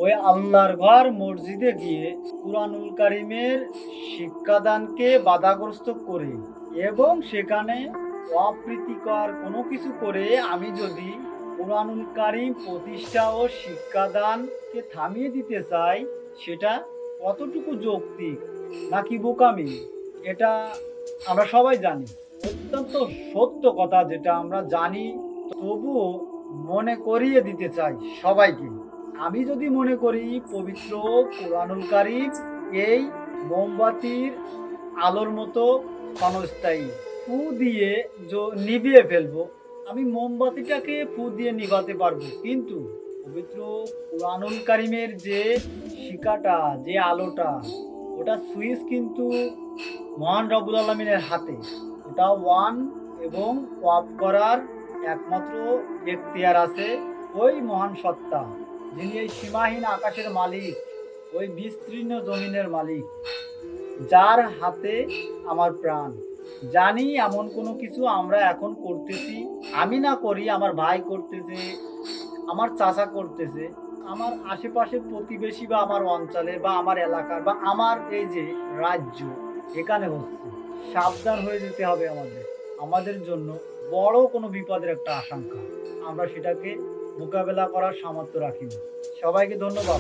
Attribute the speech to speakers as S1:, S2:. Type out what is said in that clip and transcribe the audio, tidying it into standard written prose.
S1: ওই আল্লাহর ঘর মসজিদে গিয়ে কুরআনুল কারীমের শিক্ষাদানকে বাধাগ্রস্ত করে এবং সেখানে অপ্রীতিকর কোনো কিছু করে আমি যদি কুরআনুল কারীম প্রতিষ্ঠা ও শিক্ষাদানকে থামিয়ে দিতে চাই, সেটা কতটুকু যৌক্তিক নাকি বোকামি, এটা আমরা সবাই জানি। অত্যন্ত সত্য কথা যেটা আমরা জানি, তবুও মনে করিয়ে দিতে চাই সবাইকে। আমি যদি মনে করি পবিত্র কোরআনুল কারীম এই মোমবাতির আলোর মতো ক্ষণস্থায়ী, ফু দিয়ে নিভিয়ে ফেলবো, আমি মোমবাতিটাকে ফু দিয়ে নিভাতে পারবো, কিন্তু পবিত্র কোরআনুল কারীমের যে শিখাটা, যে আলোটা, ওটা সুইচ কিন্তু মহান রব্বুল আলামিনের হাতে। ওটা অন এবং অফ করার একমাত্র এখতিয়ার আছে ওই মহান সত্তা, যিনি এই সীমাহীন আকাশের মালিক, ওই বিস্তীর্ণ জমিনের মালিক, যার হাতে আমার প্রাণ। জানি এমন কোনো কিছু আমরা এখন করতেছি, আমি না করি, আমার ভাই করতেছে, আমার চাচা করতেছে, আমার আশেপাশের প্রতিবেশী বা আমার অঞ্চলে বা আমার এলাকার বা আমার এই যে রাজ্য, এখানে হচ্ছে। সাবধান হয়ে যেতে হবে আমাদের। আমাদের জন্য বড় কোনো বিপদের একটা আশঙ্কা, আমরা সেটাকে মোকাবেলা করার সামর্থ্য রাখি না। সবাইকে ধন্যবাদ।